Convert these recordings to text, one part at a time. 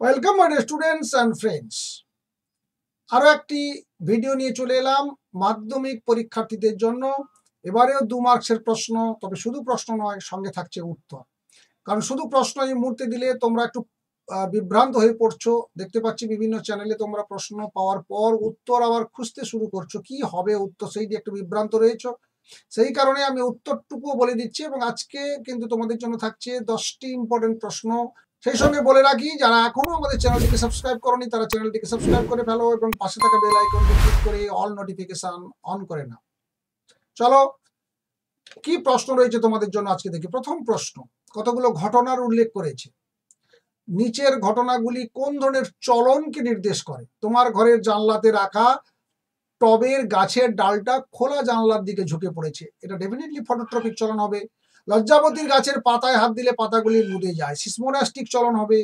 Welcome my students and friends. আরও একটি video নিয়ে চলে এলাম মাধ্যমিক পরীক্ষার্থীদের জন্য। এবারেও 2 মার্কসের প্রশ্ন, তবে শুধু প্রশ্ন নয়, সঙ্গে থাকছে উত্তর। কারণ শুধু প্রশ্ন এই মুহূর্তে দিলে তোমরা একটু বিভ্রান্ত হয়ে পড়ছো। দেখতে পাচ্ছি বিভিন্ন চ্যানেলে তোমরা প্রশ্ন পাওয়ার পর উত্তর আবার খুঁজতে শুরু করছো, কি হবে উত্তর, সেই দিয়ে একটু বিভ্রান্ত রয়েছো। সেই কারণে আমি উত্তরটুকুও বলে দিচ্ছি, এবং আজকে কিন্তু তোমাদের জন্য থাকছে 10টি ইম্পর্টেন্ট প্রশ্ন। সেই সঙ্গে বলে রাখি, যারা এখনো আমাদের চ্যানেলটিকে সাবস্ক্রাইব করনি তারা চ্যানেলটিকে সাবস্ক্রাইব করে ফেলো এবং পাশে থাকা বেল আইকনটি ক্লিক করে অল নোটিফিকেশন অন করে নাও। চলো, কি প্রশ্ন রয়েছে তোমাদের জন্য আজকে দেখি। প্রথম প্রশ্ন, কতগুলো ঘটনার উল্লেখ করেছে। নিচের ঘটনাগুলি কোন ধরনের চলনকে নির্দেশ করে? তোমার ঘরের জানলাতে রাখা টবের গাছের ডালটা খোলা জানলার দিকে ঝুঁকে পড়েছে, এটা ডেফিনেটলি ফটোট্রপিক চলন হবে। লজ্জাবতীর গাছের পাতায় হাত দিলে পাতাগুলি মুদে যায়, সিসমোনাস্টিক চলন হবে।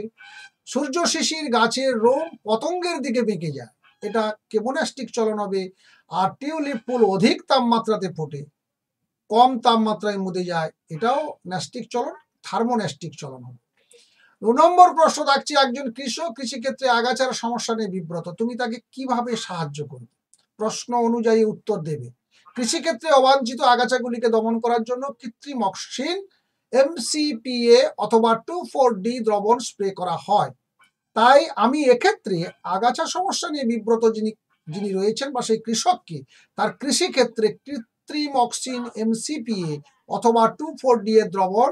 সূর্য শিশির গাছের রোম পতঙ্গের দিকে বেঁকে যায়, এটা কেমোনাস্টিক চলন হবে। আর টিউলিপ ফুল অধিক তাপমাত্রাতে ফোটে, কম তাপমাত্রায় মুদে যায়, এটাও ন্যাস্টিক চলন, থার্মোন্যাস্টিক চলন হবে। 2 নম্বর প্রশ্ন থাকছে, একজন কৃষক কৃষিক্ষেত্রে আগাছার সমস্যা নিয়ে বিব্রত, তুমি তাকে কিভাবে সাহায্য করবে? প্রশ্ন অনুযায়ী উত্তর দেবে। কৃষিক্ষেত্রে অবাঞ্ছিত আগাছাগুলিকে দমন করার জন্য কৃত্রিম অক্সিন MCPA অথবা 2,4-D দ্রবণ স্প্রে করা হয়। তাই আমি এক্ষেত্রে আগাছা সমস্যা নিয়ে বিব্রত যিনি রয়েছেন বা সেই কৃষককে তার কৃষিক্ষেত্রে কৃত্রিম অক্সিন MCPA অথবা 2,4-D এর দ্রবণ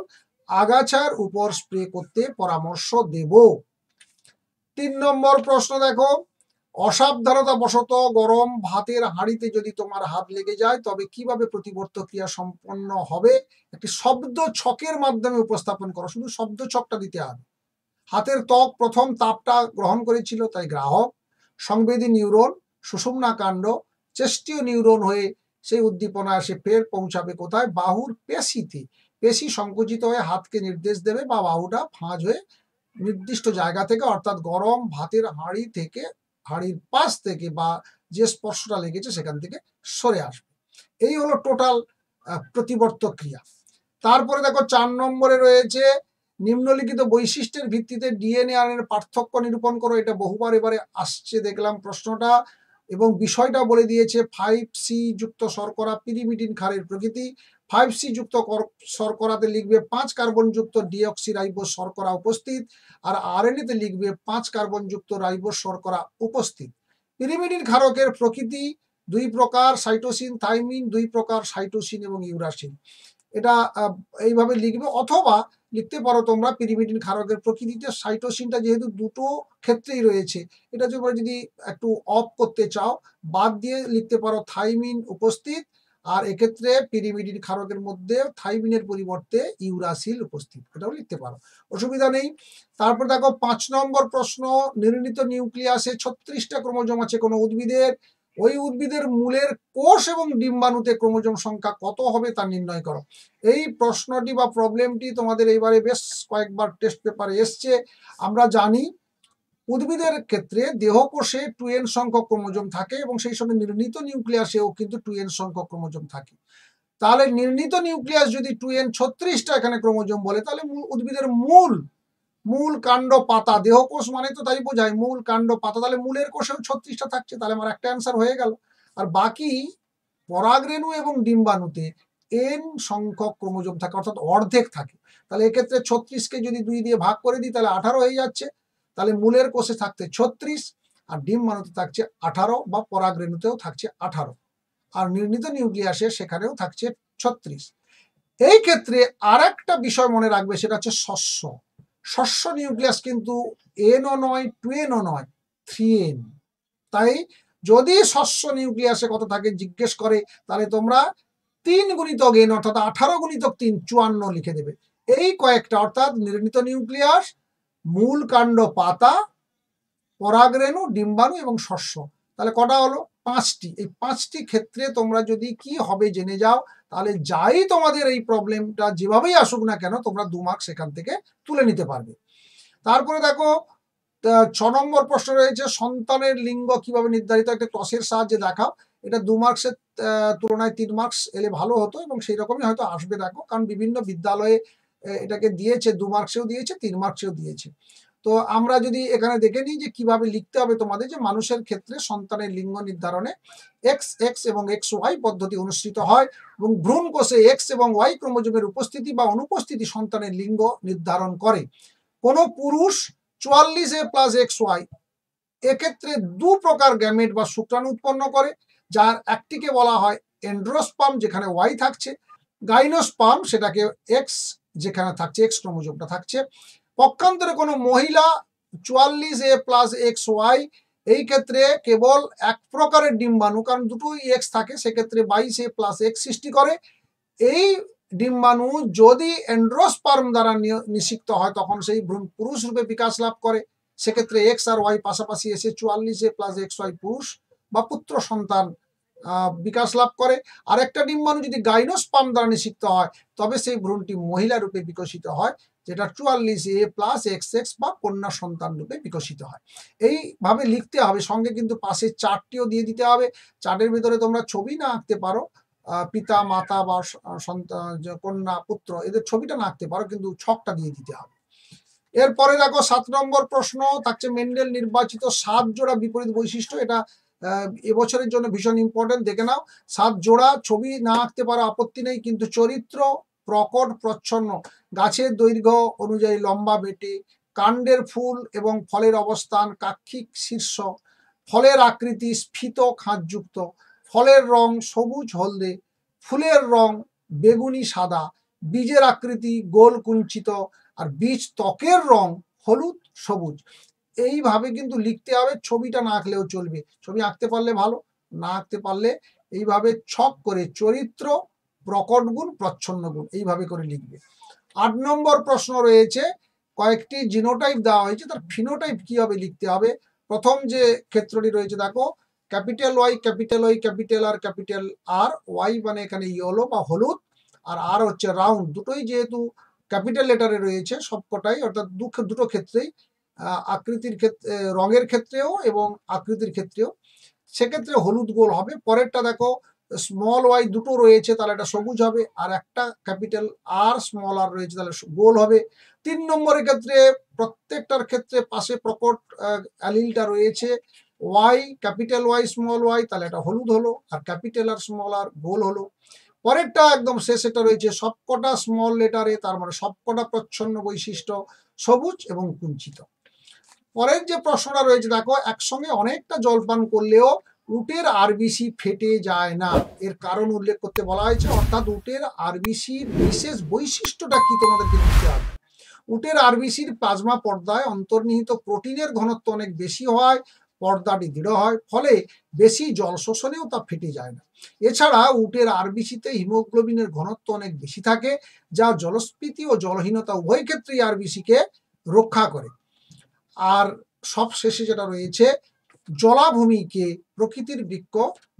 আগাছার উপর স্প্রে করতে পরামর্শ দেব। 3 নম্বর প্রশ্ন দেখো, অসাবধানতা বশত গরম ভাতের হাঁড়িতে যদি তোমার হাত লেগে যায় তবে কিভাবে প্রতিবর্ত ক্রিয়া সম্পন্ন হবে? একটি শব্দ ছকের মাধ্যমে উপস্থাপন করো, শুধু শব্দ ছকটা দিতে হবে। হাতের ত্বক প্রথম তাপটা গ্রহণ করেছিল, তাই গ্রাহক। সংবেদী নিউরন, সুষুম্না কাণ্ড, চেষ্টীয় নিউরন হয়ে সেই উদ্দীপনা এসে ফের পৌঁছাবে কোথায়? বাহুর পেশিতে। পেশি সংকুচিত হয়ে হাতকে নির্দেশ দেবে বা বাহুটা ভাঁজ হয়ে নির্দিষ্ট জায়গা থেকে, অর্থাৎ গরম ভাতের হাঁড়ি থেকে, হাঁড়ির পাশ থেকে বা যে স্পর্শটা লেগেছে সেখান থেকে সরে আসবে। এই হলো টোটাল প্রতিবর্তক ক্রিয়া। তারপরে দেখো 4 নম্বরে রয়েছে, নিম্নলিখিত বৈশিষ্ট্যের ভিত্তিতে DNA এর পার্থক্য নিরূপণ করো। এটা বহুবার এবারে আসছে দেখলাম প্রশ্নটা, এবং বিষয়টা বলে দিয়েছে। 5C যুক্ত শর্করা পিরিমিডিন ক্ষারের প্রকৃতি। 5C যুক্ত শর্করাতে লিখবে 5 কার্বন যুক্ত ডিঅক্সিরাইবোজ শর্করা উপস্থিত, আর RNA তে লিখবে 5 কার্বন যুক্ত রাইবোজ শর্করা উপস্থিত। পিরিমিডিন ক্ষারকের প্রকৃতি 2 প্রকার, সাইটোসিন থাইমিন 2 প্রকার, সাইটোসিন এবং ইউরাসিন। এটা এইভাবে লিখবে, অথবা লিখতে পারো তোমরা পিরিমিডিন ক্ষারকের প্রকৃতিতে সাইটোসিনটা যেহেতু দুটো ক্ষেত্রেই রয়েছে, এটা যদি একটু অফ করতে চাও বাদ দিয়ে লিখতে পারো থাইমিন উপস্থিত, আর এক্ষেত্রে পিরিমিডিন ক্ষারকের মধ্যে থাইমিনের পরিবর্তে ইউরাসিল উপস্থিত, এটাও লিখতে পারো, অসুবিধা নেই। তারপর দেখো 5 নম্বর প্রশ্ন, নির্ণীত নিউক্লিয়াসে 36টা ক্রোমোজোম আছে কোনো উদ্ভিদের, ওই উদ্ভিদের মূলের কোষ এবং ডিম্বাণুতে ক্রোমোজোম সংখ্যা কত হবে তা নির্ণয় করো। এই প্রশ্নটি বা প্রবলেমটি তোমাদের এইবারে বেশ কয়েকবার টেস্ট পেপারে এসছে। আমরা জানি উদ্ভিদের ক্ষেত্রে দেহকোষে 2n সংখ্যক ক্রোমোজোম থাকে এবং সেই সঙ্গে নির্ণীত নিউক্লিয়াসেও কিন্তু 2n সংখ্যক ক্রোমোজোম থাকে। তাহলে নির্ণীত নিউক্লিয়াস যদি 2n 36টা এখানে ক্রোমোজোম বলে, তাহলে উদ্ভিদের মূল কাণ্ড পাতা, দেহকোষ মানে তো তাই বোঝায় মূল কাণ্ড পাতা, তাহলে মূলের কোষেও 36টা থাকছে, তাহলে আমার একটা অ্যান্সার হয়ে গেল। আর বাকি পরাগরেণু এবং ডিম্বাণুতে n সংখ্যক ক্রোমোজোম থাকে, অর্থাৎ অর্ধেক থাকে। তাহলে এক্ষেত্রে 36কে যদি 2 দিয়ে ভাগ করে দিই তাহলে 18 হয়ে যাচ্ছে। তাহলে মূলের কোষে থাকছে 36 আর ডিম্বাণুতে থাকছে 18 বা পরাগরেণুতেও থাকছে 18, আর নির্ণীত নিউক্লিয়াসে সেখানেও থাকছে 36। এই ক্ষেত্রে আর একটা বিষয় মনে রাখবে, সেটা হচ্ছে শস্য নিউক্লিয়াস কিন্তু nও নয় 2nও নয় 3n। তাই যদি শস্য নিউক্লিয়াসে কত থাকে জিজ্ঞেস করে, তাহলে তোমরা 3 গুণিতক n অর্থাৎ 18 গুণিতক 3 54 লিখে দেবে। এই কয়েকটা, অর্থাৎ নির্ণীত নিউক্লিয়াস, মূল কাণ্ড পাতা, পরাগরেণু, ডিম্বাণু এবং শস্য, তাহলে কটা হলো? 5টি। এই 5টি ক্ষেত্রে তোমরা যদি কি হবে জেনে যাও, তাহলে যাই তোমাদের এই প্রবলেমটা যেভাবেই আসুক না কেন, তোমরা 2 মার্ক সেখান থেকে তুলে নিতে পারবে। তারপরে দেখো 6 নম্বর প্রশ্ন রয়েছে, সন্তানের লিঙ্গ কিভাবে নির্ধারিত, একটা ক্রসের সাহায্যে দেখাও। এটা 2 মার্কসের তুলনায় 3 মার্কস এলে ভালো হতো, এবং সেই রকমই হয়তো আসবে দেখো, কারণ বিভিন্ন বিদ্যালয়ে এটাকে দিয়েছে, 2 মার্কসেও দিয়েছে 3 মার্কসেও দিয়েছে। তো আমরা যদি এখানে দেখে নিই যে কিভাবে লিখতে হবে তোমাদের, যে মানুষের ক্ষেত্রে সন্তানের লিঙ্গ নির্ধারণে এক্স এক্স এবং এক্স ওয়াই পদ্ধতি অনুসৃত হয় এবং ভ্রূণ কোষে এক্স এবং ওয়াই ক্রোমোজোমের উপস্থিতি বা অনুপস্থিতি সন্তানের লিঙ্গ নির্ধারণ করে। কোনো পুরুষ 44A+XY এক্ষেত্রে দু প্রকার গ্যামেট বা শুক্রাণু উৎপন্ন করে, যার একটিকে বলা হয় এন্ড্রোস্পার্ম, যেখানে ওয়াই থাকছে, গাইনোস্পার্ম সেটাকে এক্স, যেখানে থাকছে এক্স ক্রোমোজোমটা থাকছে। পক্ষান্তরে কোনো মহিলা 44A+XY এই ক্ষেত্রে কেবল এক প্রকারের ডিম্বাণু, কারণ দুটোই এক্স থাকে, সেক্ষেত্রে 22A+X সৃষ্টি করে। এই ডিম্বাণু যদি এন্ড্রোস্পার্ম দ্বারা নিষিক্ত হয় তখন সেই ভ্রূণ পুরুষ রূপে বিকাশ লাভ করে, সেক্ষেত্রে এক্স আর ওয়াই পাশাপাশি এসে 44A+XY পুরুষ বা পুত্র সন্তান বিকাশ লাভ করে। আর একটা ডিম্বাণু যদি গাইনোস্পার্ম দ্বারা নিষিক্ত হয় তবে সেই ভ্রূণটি মহিলা রূপে বিকশিত হয়, যেটা 44A+XX বা কন্যা সন্তান রূপে বিকশিত হয়। এইভাবে লিখতে হবে, সঙ্গে কিন্তু পাশে চার্টটিও দিয়ে দিতে হবে। চার্টের ভিতরে তোমরা ছবি না আঁকতে পারো, পিতা মাতা বা সন্তান কন্যা পুত্র এদের ছবিটা না আঁকতে পারো, কিন্তু ছকটা দিয়ে দিতে হবে। এরপরে দেখো 7 নম্বর প্রশ্ন থাকছে মেন্ডেল নির্বাচিত 7 জোড়া বিপরীত বৈশিষ্ট্য। এটা এবছরের জন্য ভীষণ ইম্পর্টেন্ট, দেখে নাও। 7 জোড়া, ছবি না আঁকতে পারো আপত্তি নেই, কিন্তু চরিত্র প্রকট প্রচ্ছন্ন, গাছের দৈর্ঘ্য অনুযায়ী লম্বা বেটে, কাণ্ডের ফুল এবং ফলের অবস্থান কাক্ষিক শীর্ষ, ফলের আকৃতি স্ফীত খাঁজযুক্ত, ফলের রং সবুজ হলদে, ফুলের রং বেগুনি সাদা, বীজের আকৃতি গোল কুঞ্চিত, আর বীজ ত্বকের রং হলুদ সবুজ। এইভাবে কিন্তু লিখতে হবে, ছবিটা না আঁকলেও চলবে, ছবি আঁকতে পারলে ভালো, না আঁকতে পারলে এইভাবে ছক করে চরিত্র প্রকট গুণ প্রচ্ছন্ন গুণ এইভাবে করে লিখবে। 8 নম্বর প্রশ্ন রয়েছে, কয়েকটি জিনোটাইপ দেওয়া হয়েছে, তার ফিনোটাইপ কি হবে লিখতে হবে। প্রথম যে ক্ষেত্রটি রয়েছে দেখো, capital Y capital Y capital R capital R, Y মানে এখানে ইয়েলো বা হলুদ, আর আর হচ্ছে রাউন্ড। দুটোই যেহেতু ক্যাপিটাল লেটারে রয়েছে সবকটাই, অর্থাৎ দুটো ক্ষেত্রেই, আকৃতির ক্ষেত্রে, রঙের ক্ষেত্রেও এবং আকৃতির ক্ষেত্রেও, সেক্ষেত্রে হলুদ গোল হবে। পরেরটা দেখো, স্মল ওয়াই দুটো রয়েছে, তাহলে এটা সবুজ হবে, আর একটা ক্যাপিটাল আর স্মল আর রয়েছে, তাহলে গোল হবে। 3 নম্বরের ক্ষেত্রে প্রত্যেকটার ক্ষেত্রে পাশে প্রকট অ্যালিলটা রয়েছে, Y capital Y small Y, তাহলে এটা হলুদ হলো, আর ক্যাপিটাল আর স্মল আর গোল হলো। পরেরটা একদম শেষেটা রয়েছে সবকটা স্মল লেটারে, তার মানে সবকটা প্রচ্ছন্ন বৈশিষ্ট্য সবুজ এবং কুঞ্চিত। পরের যে প্রশ্নটা রয়েছে দেখো, একসঙ্গে অনেকটা জলপান করলেও উটের আরবিসি ফেটে যায় না, এর কারণ উল্লেখ করতে বলা হয়েছে, অর্থাৎ উটের আরবিসির বিশেষ বৈশিষ্ট্যটা কি তোমাদেরকে লিখতে হবে। উটের আরবিসির প্লাজমা পর্দায় অন্তর্নিহিত প্রোটিনের ঘনত্ব অনেক বেশি হয়, পর্দাটি দৃঢ় হয়, ফলে বেশি জল শোষণেও তা ফেটে যায় না। এছাড়া উটের আরবিসিতে হিমোগ্লোবিনের ঘনত্ব অনেক বেশি থাকে, যা জলস্ফীতি ও জলহীনতা উভয় ক্ষেত্রেই আরবিসিকে রক্ষা করে। আর সব শেষে যেটা রয়েছে, জলাভূমিকে প্রকৃতির বৃক্ষ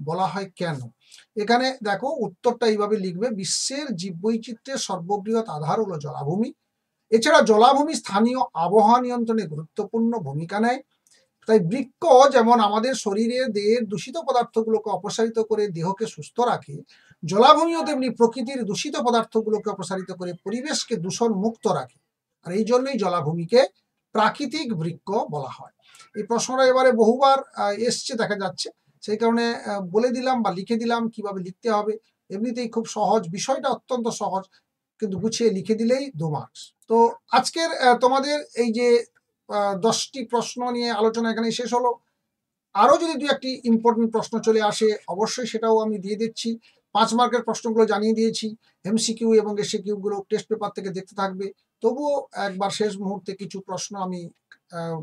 বলা হয় কেন। এখানে দেখো উত্তরটা এইভাবে লিখবে, বিশ্বের জীববৈচিত্র্যের সর্ববৃহৎ আধার হলো জলাভূমি। এছাড়া জলাভূমি স্থানীয় আবহাওয়া নিয়ন্ত্রণে গুরুত্বপূর্ণ ভূমিকা নেয়। তাই বৃক্ষ যেমন আমাদের শরীরের দেহের দূষিত পদার্থগুলোকে অপসারিত করে দেহকে সুস্থ রাখে, জলাভূমিও তেমনি প্রকৃতির দূষিত পদার্থগুলোকে অপসারিত করে পরিবেশকে দূষণ মুক্ত রাখে, আর এই জন্যই জলাভূমিকে প্রাকৃতিক বৃক্ষ বলা হয়। এই প্রশ্নটা এবারে বহুবার এসছে দেখা যাচ্ছে, সেই কারণে বলে দিলাম বা লিখে দিলাম কিভাবে লিখতে হবে। এমনিতেই খুব সহজ, বিষয়টা অত্যন্ত সহজ, কিন্তু গুছিয়ে লিখে দিলেই 2 মার্কস। তো আজকের তোমাদের এই যে 10টি প্রশ্ন নিয়ে আলোচনা এখানে শেষ হলো। আরো যদি 2-1টি ইম্পর্টেন্ট প্রশ্ন চলে আসে অবশ্যই সেটাও আমি দিয়ে দিচ্ছি। 5 মার্কের প্রশ্নগুলো জানিয়ে দিয়েছি, এমসিকিউ এবং এসিকিউ গুলো টেস্ট পেপার থেকে দেখতে থাকবে। তবুও একবার শেষ মুহূর্তে কিছু প্রশ্ন আমি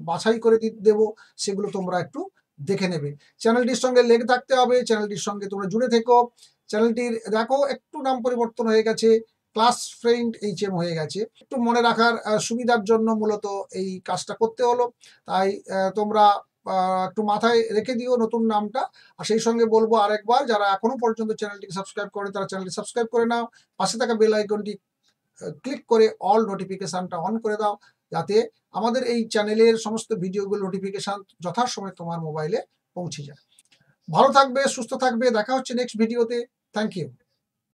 বাছাই করে দেব, সেগুলো তোমরা একটু দেখে নেবে। চ্যানেলটির সঙ্গে লেগে থাকতে হবে, চ্যানেলটির সঙ্গে তোমরা জুড়ে থেকো। চ্যানেলটির দেখো একটু নাম পরিবর্তন হয়ে গেছে, ক্লাস ফ্রেন্ড HM হয়ে গেছে, একটু মনে রাখার সুবিধার জন্য মূলত এই কাজটা করতে হলো। তাই তোমরা একটু মাথায় রেখে দিও নতুন নামটা। আর সেই সঙ্গে বলবো আরেকবার, যারা এখনো পর্যন্ত চ্যানেলটিকে সাবস্ক্রাইব করে তারা চ্যানেলটি সাবস্ক্রাইব করে নাও, পাশে থাকা বেল আইকনটি ক্লিক করে অল নোটিফিকেশনটা অন করে দাও, যাতে আমাদের এই চ্যানেলের সমস্ত ভিডিওগুলো নোটিফিকেশন যথাসময়ে তোমার মোবাইলে পৌঁছে যায়। ভালো থাকবে, সুস্থ থাকবে, দেখা হচ্ছে নেক্সট ভিডিওতে। Thank you.